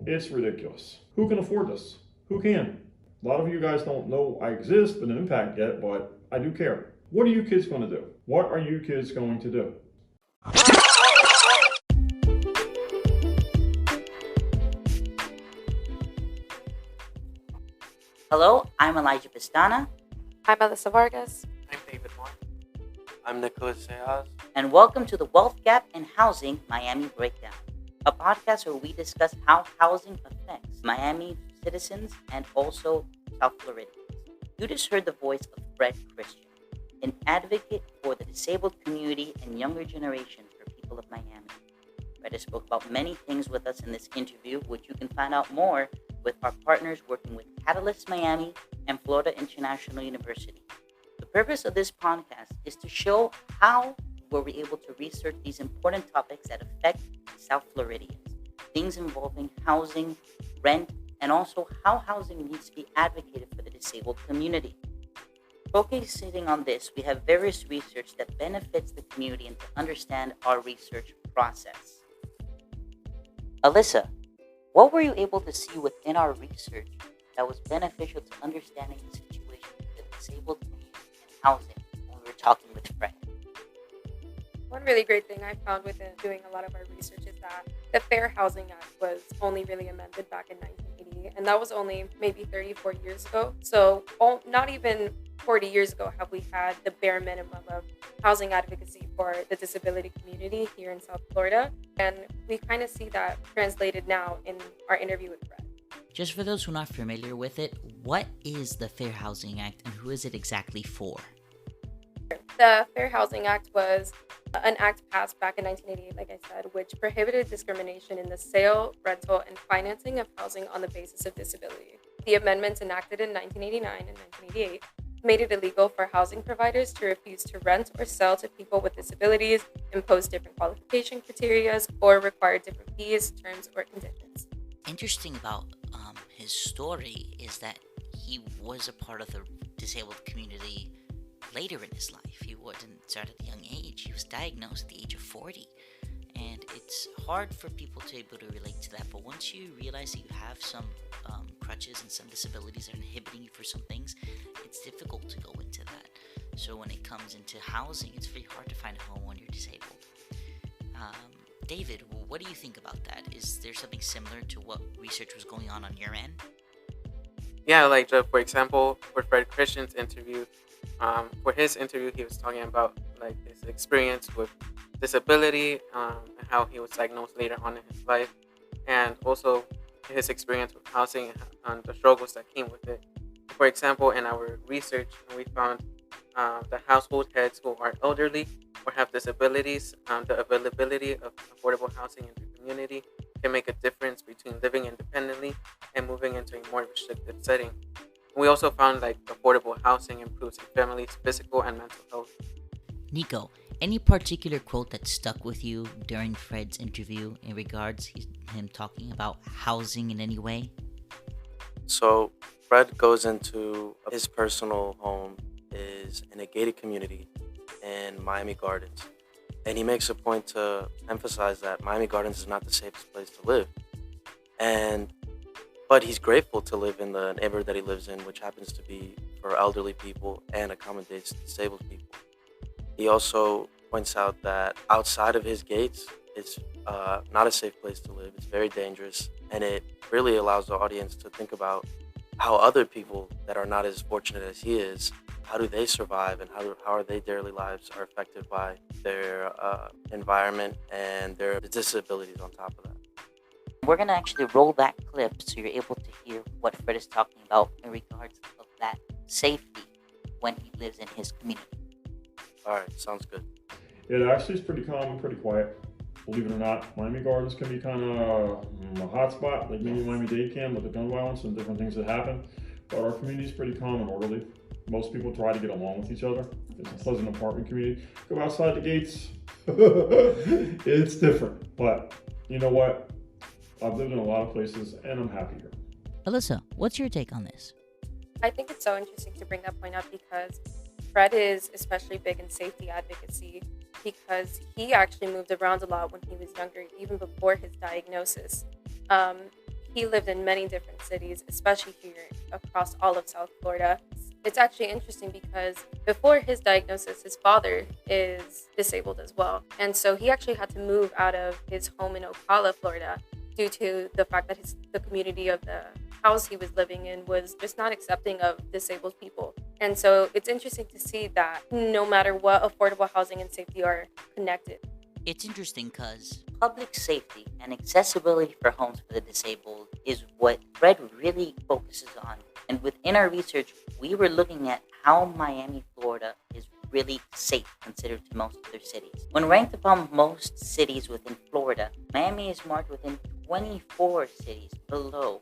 It's ridiculous. Who can afford this? Who can? A lot of you guys don't know I exist and impact yet, but I do care. What are you kids going to do? What are you kids going to do? Hello, I'm Elijah Pistana, I'm Melissa Vargas. I'm David Martin. I'm Nicholas Seas. and welcome to the Wealth Gap in Housing Miami Breakdown, a podcast where we discuss how housing affects Miami citizens and also South Floridians. You just heard the voice of Fred Christian, an advocate for the disabled community and younger generation for people of Miami. Fred has spoke about many things with us in this interview, which you can find out more with our partners working with Catalyst Miami and Florida International University. The purpose of this podcast is to show how were we able to research these important topics that affect South Floridians, things involving housing, rent, and also how housing needs to be advocated for the disabled community. Focusing on this, we have various research that benefits the community and to understand our research process. Alyssa, what were you able to see within our research that was beneficial to understanding the situation of the disabled community and housing when we were talking with Fred? One really great thing I found within doing a lot of our research is that the Fair Housing Act was only really amended back in 1980, and that was only maybe 34 years ago. So not even 40 years ago have we had the bare minimum of housing advocacy for the disability community here in South Florida. And we kind of see that translated now in our interview with Fred. Just for those who are not familiar with it, what is the Fair Housing Act and who is it exactly for? The Fair Housing Act was an act passed back in 1988, like I said, which prohibited discrimination in the sale, rental, and financing of housing on the basis of disability. The amendments enacted in 1989 and 1988 made it illegal for housing providers to refuse to rent or sell to people with disabilities, impose different qualification criteria, or require different fees, terms, or conditions. Interesting about his story is that he was a part of the disabled community later in his life. He didn't start at a young age. He was diagnosed at the age of 40. And it's hard for people to be able to relate to that. But once you realize that you have some crutches and some disabilities that are inhibiting you for some things, it's difficult to go into that. So when it comes into housing, it's very hard to find a home when you're disabled. David, what do you think about that? Is there something similar to what research was going on your end? Yeah, like for example, for Fred Christian's interview, for his interview, he was talking about like his experience with disability and how he was diagnosed later on in his life, and also his experience with housing and the struggles that came with it. For example, in our research, we found the household heads who are elderly or have disabilities, the availability of affordable housing in the community can make a difference between living independently and moving into a more restrictive setting. We also found like affordable housing improves a family's physical and mental health. Nico, any particular quote that stuck with you during Fred's interview in regards him talking about housing in any way? So Fred goes into his personal home is in a gated community in Miami Gardens. And he makes a point to emphasize that Miami Gardens is not the safest place to live. But he's grateful to live in the neighborhood that he lives in, which happens to be for elderly people and accommodates disabled people. He also points out that outside of his gates, it's not a safe place to live. It's very dangerous, and it really allows the audience to think about how other people that are not as fortunate as he is, how do they survive, and how are their daily lives are affected by their environment and their disabilities on top of that. We're going to actually roll that clip so you're able to hear what Fred is talking about in regards of that safety when he lives in his community. All right, sounds good. It actually is pretty calm and pretty quiet. Believe it or not, Miami Gardens can be kind of a hot spot, like maybe Miami-Dade can with the gun violence and different things that happen. But our community is pretty calm and orderly. Most people try to get along with each other. It's a pleasant apartment community. Go outside the gates, it's different. But you know what? I've lived in a lot of places and I'm happy here. Alyssa, what's your take on this? I think it's so interesting to bring that point up because Fred is especially big in safety advocacy because he actually moved around a lot when he was younger, even before his diagnosis. he lived in many different cities, especially here across all of South Florida. It's actually interesting because before his diagnosis, his father is disabled as well. And so he actually had to move out of his home in Ocala, Florida, due to the fact that the community of the house he was living in was just not accepting of disabled people. And so it's interesting to see that no matter what, affordable housing and safety are connected. It's interesting because Public safety and accessibility for homes for the disabled is what Fred really focuses on. And within our research, we were looking at how Miami, Florida is really safe considered to most other cities. When ranked among most cities within Florida, Miami is marked within 24 cities below,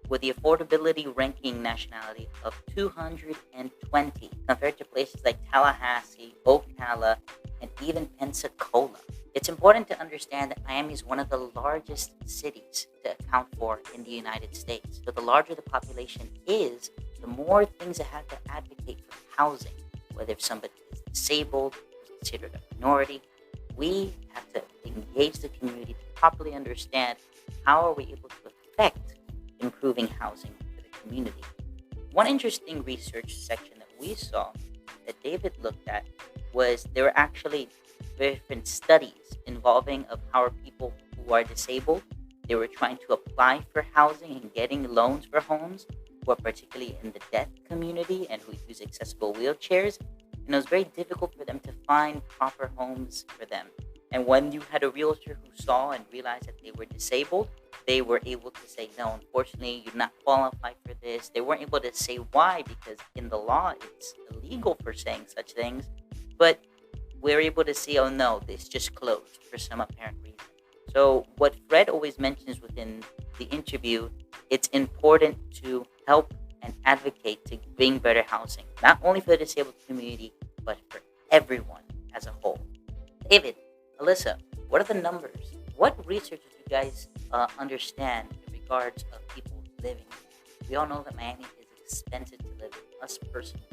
with the affordability ranking nationality of 220 compared to places like Tallahassee, Ocala, and even Pensacola. It's important to understand that Miami is one of the largest cities to account for in the United States. So the larger the population is, the more things that have to advocate for housing. Whether if somebody is disabled, is considered a minority, we have to engage the community to properly understand how are we able to affect improving housing for the community. One interesting research section that we saw that David looked at was there were actually different studies involving of how are people who are disabled. They were trying to apply for housing and getting loans for homes, who are particularly in the deaf community and who use accessible wheelchairs. And it was very difficult for them to find proper homes for them. And when you had a realtor who saw and realized that they were disabled, they were able to say, no, unfortunately, you're not qualified for this. They weren't able to say why, because in the law, it's illegal for saying such things. But we're able to see, oh no, this just closed for some apparent reason. So what Fred always mentions within the interview, it's important to help and advocate to bring better housing, not only for the disabled community, but for everyone as a whole. David, Alyssa, what are the numbers? What research did you guys understand in regards of people living? We all know that Miami is expensive to live in, us personally.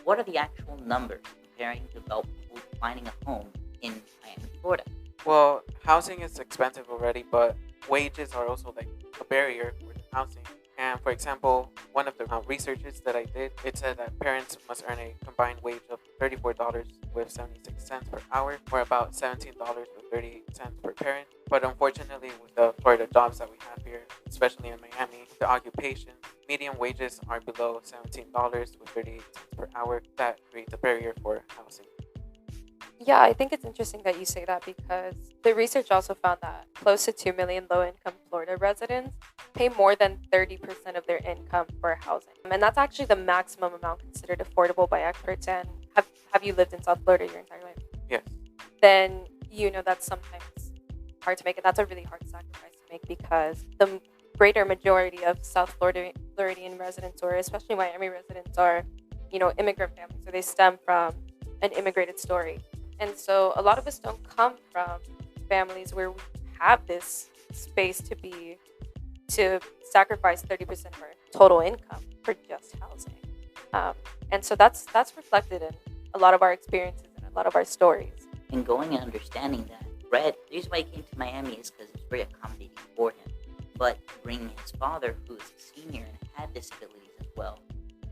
What are the actual numbers comparing to about people finding a home in Miami, Florida? Well, housing is expensive already, but wages are also like a barrier for the housing. And for example, one of the researches that I did, it said that parents must earn a combined wage of $34 with 76 cents per hour, or about $17 with 38 cents per parent. But unfortunately, with the Florida jobs that we have here, especially in Miami, the occupation, median wages are below $17 with 38 cents per hour. That creates a barrier for housing. Yeah, I think it's interesting that you say that because the research also found that close to 2 million low-income Florida residents pay more than 30% of their income for housing. And that's actually the maximum amount considered affordable by experts. And have you lived in South Florida your entire life? Yes. Then you know that's sometimes hard to make. And that's a really hard sacrifice to make because the greater majority of South Floridian residents, or especially Miami residents, are, immigrant families. So they stem from an immigrated story. And so a lot of us don't come from families where we have this space to sacrifice 30% of our total income for just housing. And so that's reflected in a lot of our experiences and a lot of our stories. And going and understanding that, Fred, the reason why he came to Miami is because it's very accommodating for him. But bringing his father, who is a senior and had disabilities as well,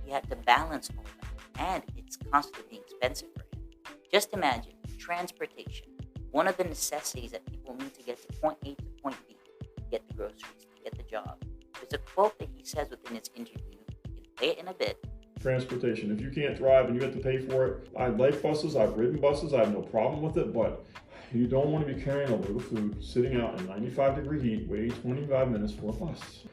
he had to balance all that. And it's constantly expensive for him. Just imagine transportation, one of the necessities that people need to get to point A to point B, to get the groceries, to get the job. There's a quote that he says within his interview. You can play it in a bit. Transportation. If you can't drive and you have to pay for it, I like buses. I've ridden buses. I have no problem with it, but you don't want to be carrying a load of food, sitting out in 95-degree heat, waiting 25 minutes for a bus.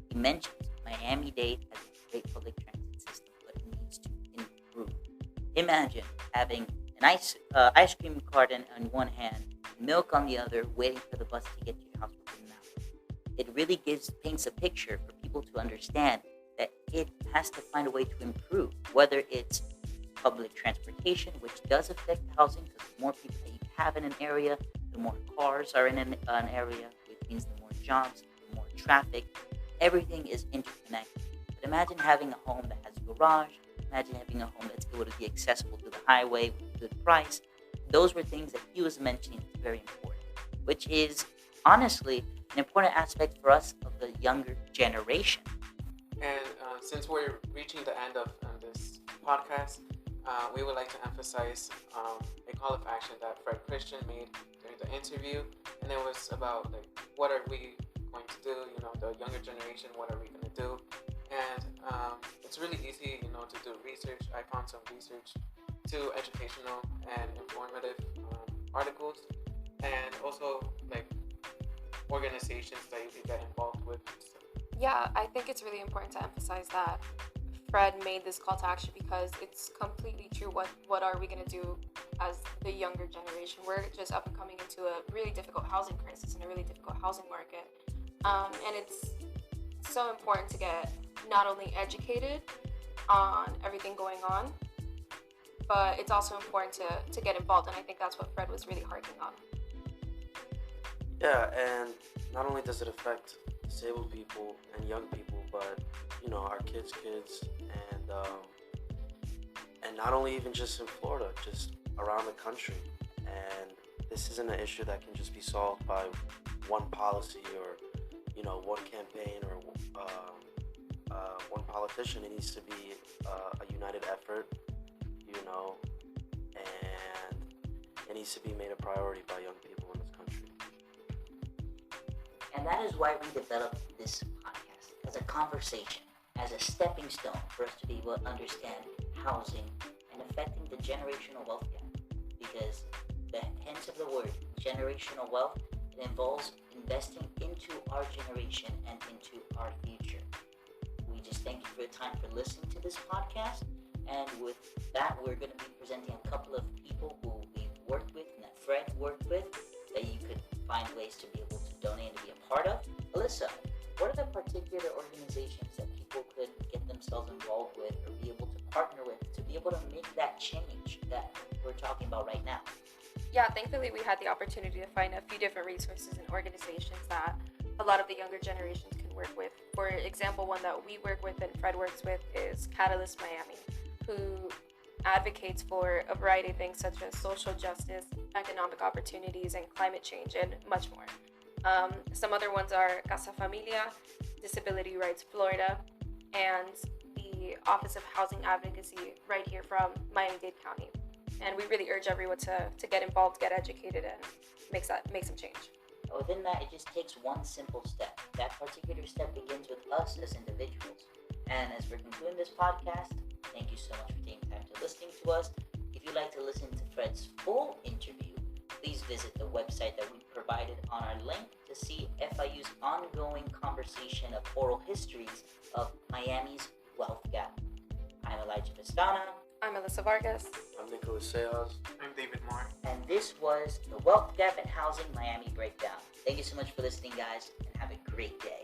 He mentions Miami-Dade has a great public transit system, but it needs to improve. Imagine having an ice cream carton on one hand, milk on the other, waiting for the bus to get to your house within an hour. It really paints a picture for people to understand that it has to find a way to improve, whether it's public transportation, which does affect housing, because the more people that you have in an area, the more cars are in an area, which means the more jobs, the more traffic. Everything is interconnected. But imagine having a home that has a garage. Imagine having a home that's able to be accessible to the highway with a good price. Those were things that he was mentioning very important, which is honestly an important aspect for us of the younger generation. And since we're reaching the end of this podcast, we would like to emphasize a call of action that Fred Christian made during the interview, and it was about like what are we going to do? You know, the younger generation, what are we going to do? And it's really easy, you know, to do research. I found some research to educational and informative articles, and also like organizations that you can get involved with. Yeah, I think it's really important to emphasize that Fred made this call to action because it's completely true. What are we going to do as the younger generation? We're just up and coming into a really difficult housing crisis and a really difficult housing market. And it's so important to get not only educated on everything going on, but it's also important to get involved. And I think that's what Fred was really harping on. Yeah, and not only does it affect disabled people and young people, but you know our kids, and not only even just in Florida, just around the country. And this isn't an issue that can just be solved by one policy or you know one campaign or one politician. It needs to be a united effort, you know, and it needs to be made a priority by young people in this country. And that is why we developed this podcast as a conversation, as a stepping stone for us to be able to understand housing and affecting the generational wealth gap. Because the hence of the word, generational wealth, it involves investing into our generation and into our future. We just thank you for your time for listening to this podcast. And with that, we're going to be presenting a couple of people who we've worked with and that Fred worked with that you could find ways to be able to donate and to be a part of. Alyssa, what are the particular organizations that people could get themselves involved with or be able to partner with to be able to make that change that we're talking about right now? Yeah, thankfully we had the opportunity to find a few different resources and organizations that a lot of the younger generations can work with. For example, one that we work with and Fred works with is Catalyst Miami, who advocates for a variety of things such as social justice, economic opportunities, and climate change, and much more. Some other ones are Casa Familia, Disability Rights Florida, and the Office of Housing Advocacy right here from Miami-Dade County. And we really urge everyone to get involved, get educated, and make some change. Within that, it just takes one simple step. That particular step begins with us as individuals. And as we're concluding this podcast, thank you so much for taking time to listening to us. If you'd like to listen to Fred's full interview, please visit the website that we provided on our link to see FIU's ongoing conversation of oral histories of Miami's wealth gap. I'm Elijah Pestana. I'm Alyssa Vargas. I'm Nicholas Seas. I'm David Moore. And this was the Wealth Gap in Housing Miami Breakdown. Thank you so much for listening, guys, and have a great day.